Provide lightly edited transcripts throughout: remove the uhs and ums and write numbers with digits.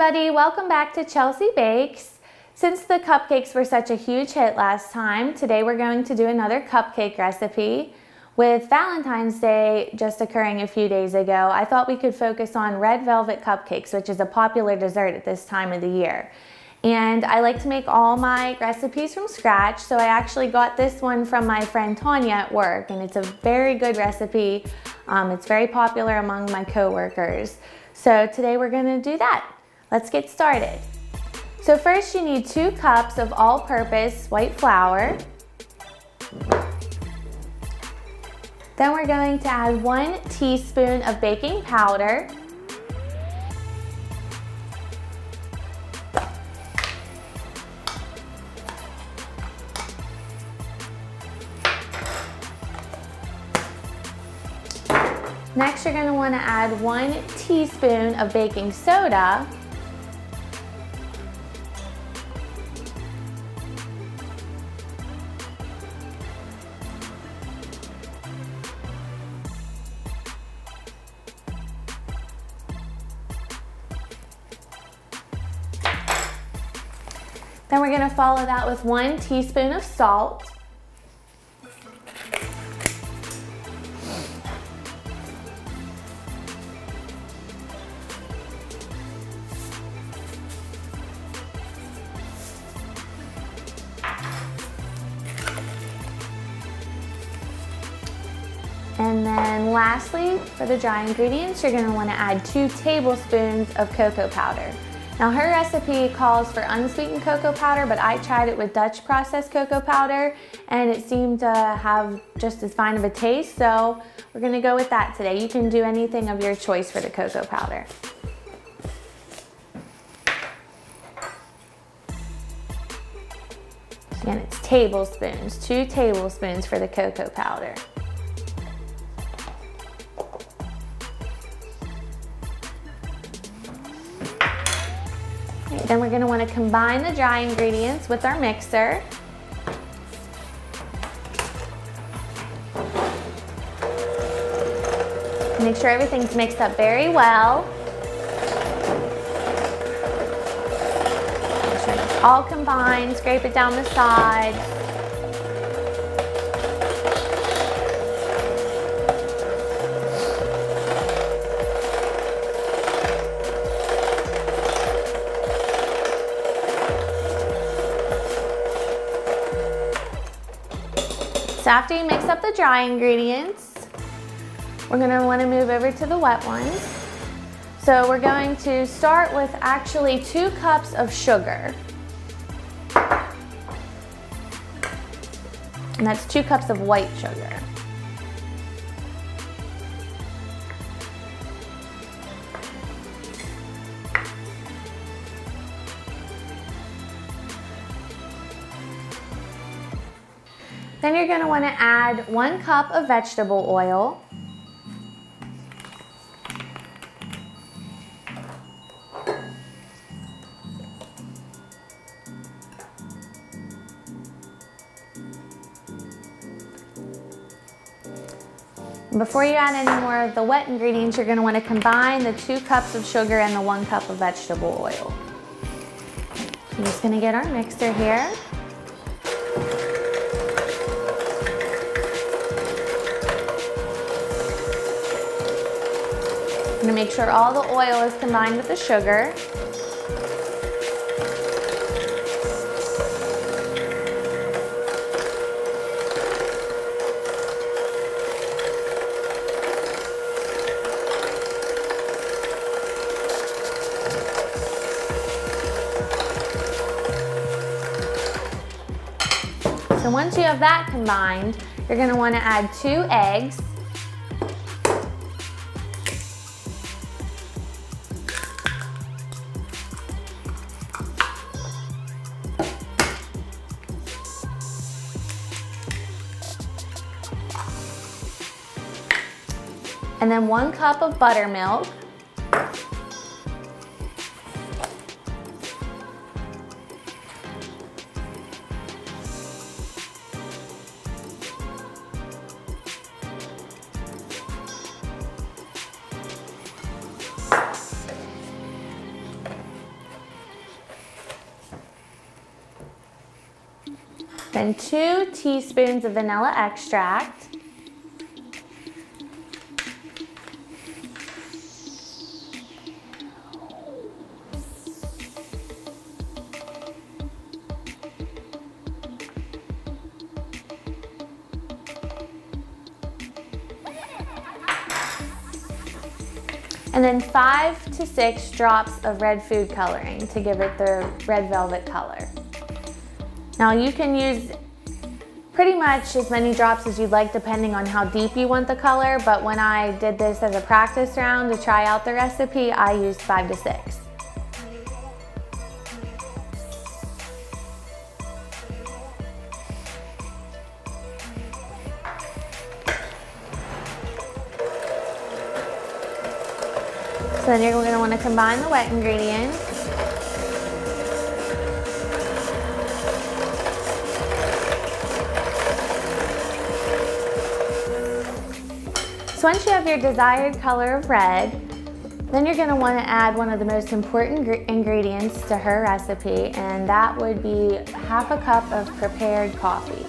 everybody, welcome back to Chelsea Bakes. Since the cupcakes were such a huge hit last time, today we're going to do another cupcake recipe. With Valentine's Day just occurring a few days ago, I thought we could focus on red velvet cupcakes, which is a popular dessert at this time of the year. And I like to make all my recipes from scratch, so I actually got this one from my friend Tanya at work, and it's a very good recipe. It's very popular among my coworkers. So today we're going to do that. Let's get started. So first you need 2 cups of all-purpose white flour. Then we're going to add 1 teaspoon of baking powder. Next, you're going to want to add 1 teaspoon of baking soda. Then we're going to follow that with 1 teaspoon of salt. And then lastly, for the dry ingredients, you're going to want to add 2 tablespoons of cocoa powder. Now her recipe calls for unsweetened cocoa powder, but I tried it with Dutch processed cocoa powder and it seemed to have just as fine of a taste, so we're going to go with that today. You can do anything of your choice for the cocoa powder. Again, it's tablespoons, 2 tablespoons for the cocoa powder. Then we're going to want to combine the dry ingredients with our mixer. Make sure everything's mixed up very well. Make sure it's all combined, scrape it down the sides. So after you mix up the dry ingredients, we're going to want to move over to the wet ones. So we're going to start with actually 2 cups of sugar. And that's 2 cups of white sugar. Then you're going to want to add 1 cup of vegetable oil. Before you add any more of the wet ingredients, you're going to want to combine the 2 cups of sugar and the 1 cup of vegetable oil. I'm just going to get our mixer here. I'm going to make sure all the oil is combined with the sugar. So once you have that combined, you're going to want to add 2 eggs. And then 1 cup of buttermilk. then 2 teaspoons of vanilla extract, and then 5 to 6 drops of red food coloring to give it the red velvet color. Now you can use pretty much as many drops as you'd like depending on how deep you want the color, but when I did this as a practice round to try out the recipe, I used 5 to 6. So then you're going to want to combine the wet ingredients. So once you have your desired color of red, then you're going to want to add one of the most important ingredients to her recipe, and that would be half a cup of prepared coffee.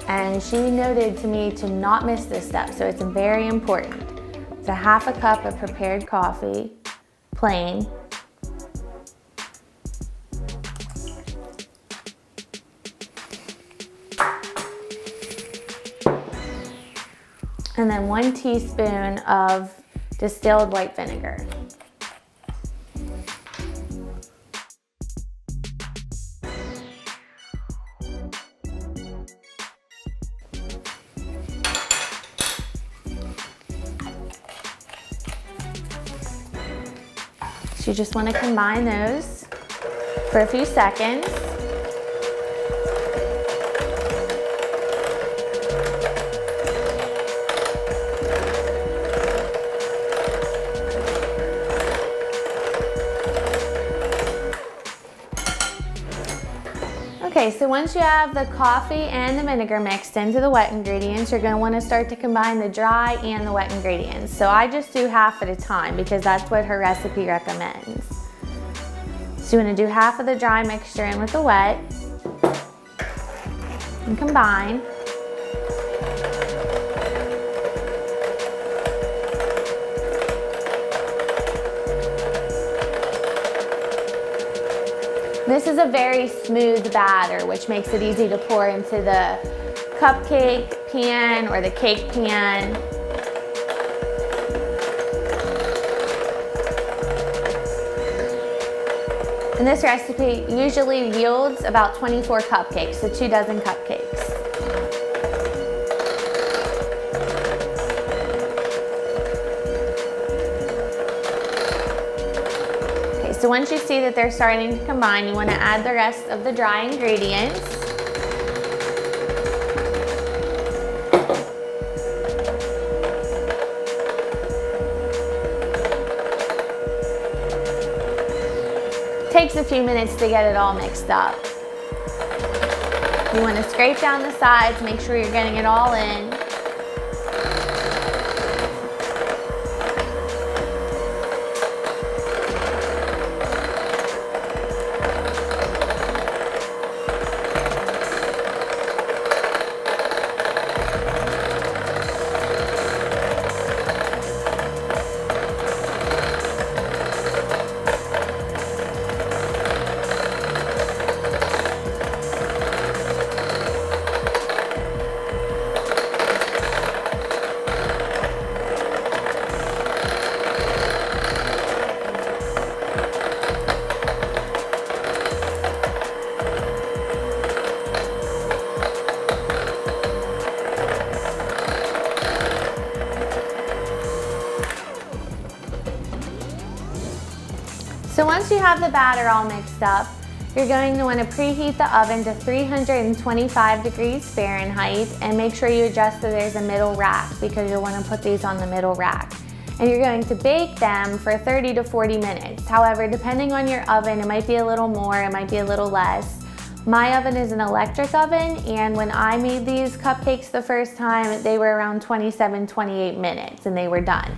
And she noted to me to not miss this step, so it's very important. So half a cup of prepared coffee, plain. And then 1 teaspoon of distilled white vinegar. So you just want to combine those for a few seconds. Okay, so once you have the coffee and the vinegar mixed into the wet ingredients, you're going to want to start to combine the dry and the wet ingredients. So I just do half at a time because that's what her recipe recommends. So you want to do half of the dry mixture in with the wet and combine. This is a very smooth batter, which makes it easy to pour into the cupcake pan or the cake pan. And this recipe usually yields about 24 cupcakes, so 2 dozen cupcakes. So once you see that they're starting to combine, you want to add the rest of the dry ingredients. Takes a few minutes to get it all mixed up. You want to scrape down the sides, make sure you're getting it all in. So once you have the batter all mixed up, you're going to want to preheat the oven to 325 degrees Fahrenheit and make sure you adjust so there's a middle rack because you'll want to put these on the middle rack. And you're going to bake them for 30 to 40 minutes. However, depending on your oven, it might be a little more, it might be a little less. My oven is an electric oven, and when I made these cupcakes the first time, they were around 27, 28 minutes and they were done.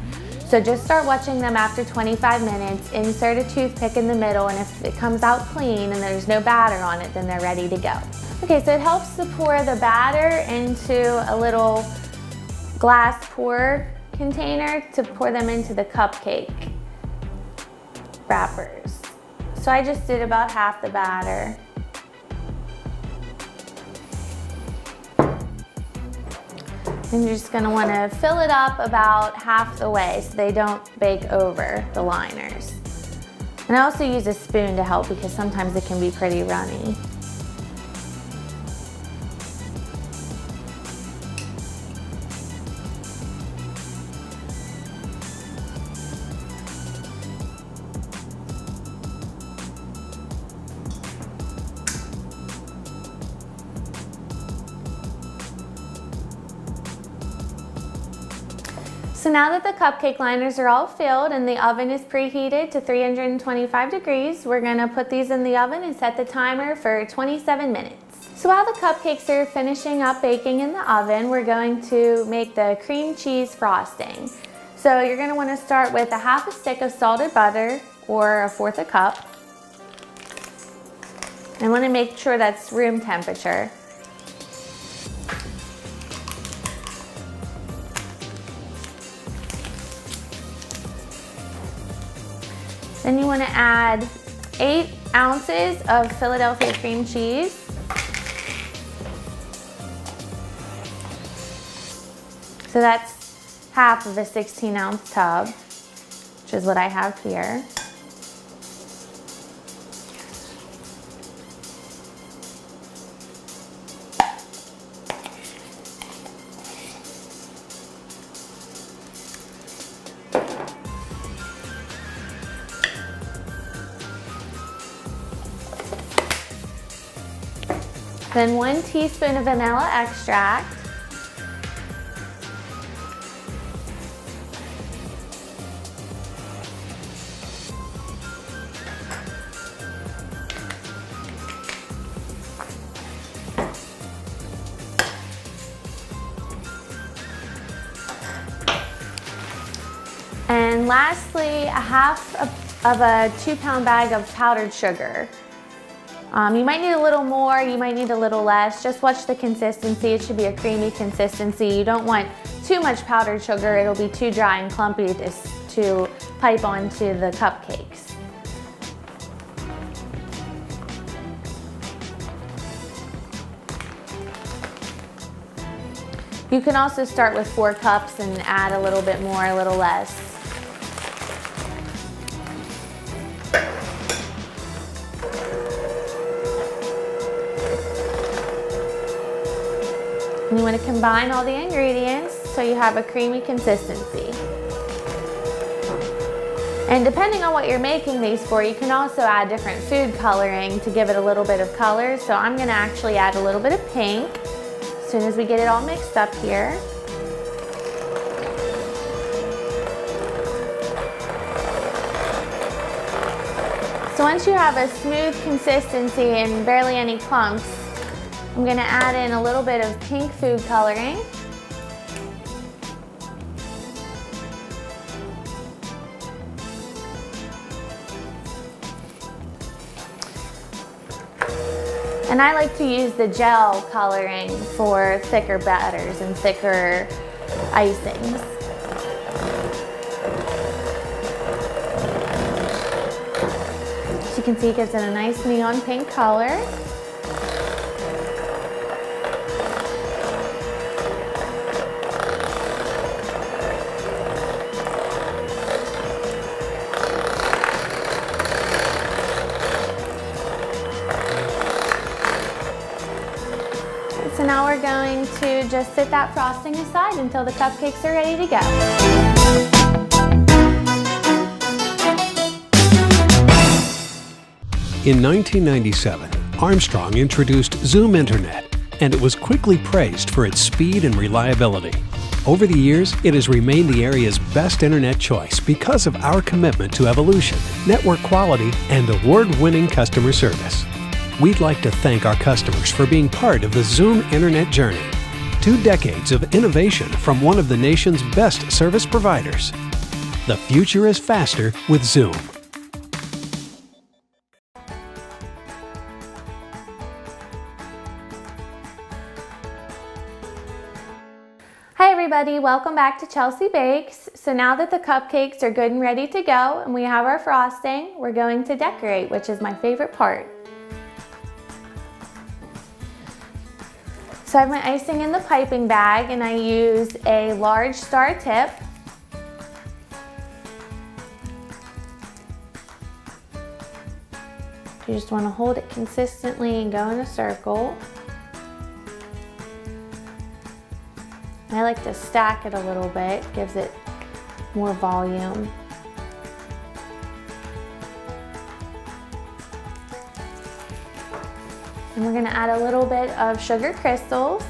So just start watching them after 25 minutes, insert a toothpick in the middle, and if it comes out clean and there's no batter on it, then they're ready to go. Okay, so it helps to pour the batter into a little glass pour container to pour them into the cupcake wrappers. So I just did about half the batter. And you're just gonna wanna fill it up about half the way so they don't bake over the liners. And I also use a spoon to help because sometimes it can be pretty runny. So now that the cupcake liners are all filled and the oven is preheated to 325 degrees, we're gonna put these in the oven and set the timer for 27 minutes. So while the cupcakes are finishing up baking in the oven, we're going to make the cream cheese frosting. So you're gonna wanna start with a half a stick of salted butter or a fourth a cup. I wanna make sure that's room temperature. Then you want to add 8 ounces of Philadelphia cream cheese. So that's half of a 16-ounce tub, which is what I have here. Then 1 teaspoon of vanilla extract. And lastly, a half of a 2-pound bag of powdered sugar. You might need a little more, you might need a little less. Just watch the consistency. It should be a creamy consistency. You don't want too much powdered sugar. It'll be too dry and clumpy to pipe onto the cupcakes. You can also start with 4 cups and add a little bit more, a little less. And you want to combine all the ingredients so you have a creamy consistency. And depending on what you're making these for, you can also add different food coloring to give it a little bit of color. So I'm going to actually add a little bit of pink as soon as we get it all mixed up here. So once you have a smooth consistency and barely any clumps, I'm going to add in a little bit of pink food coloring. And I like to use the gel coloring for thicker batters and thicker icings. As you can see, it gives it a nice neon pink color. So now we're going to just set that frosting aside until the cupcakes are ready to go. In 1997, Armstrong introduced Zoom Internet, and it was quickly praised for its speed and reliability. Over the years, it has remained the area's best internet choice because of our commitment to evolution, network quality, and award-winning customer service. We'd like to thank our customers for being part of the Zoom Internet journey. 2 decades of innovation from one of the nation's best service providers. The future is faster with Zoom. everybody, welcome back to Chelsea Bakes. So now that the cupcakes are good and ready to go and we have our frosting, we're going to decorate, which is my favorite part. So I have my icing in the piping bag and I use a large star tip. You just want to hold it consistently and go in a circle. I like to stack it a little bit, gives it more volume. And we're going to add a little bit of sugar crystals.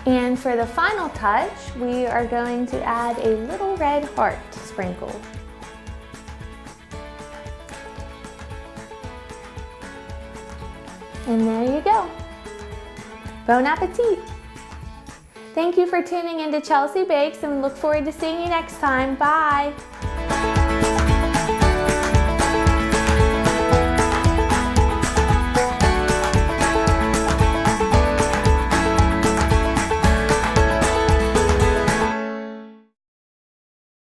And for the final touch, we are going to add a little red heart sprinkle. And there you go. Bon appetit! Thank you for tuning in to Chelsea Bakes and we look forward to seeing you next time. Bye!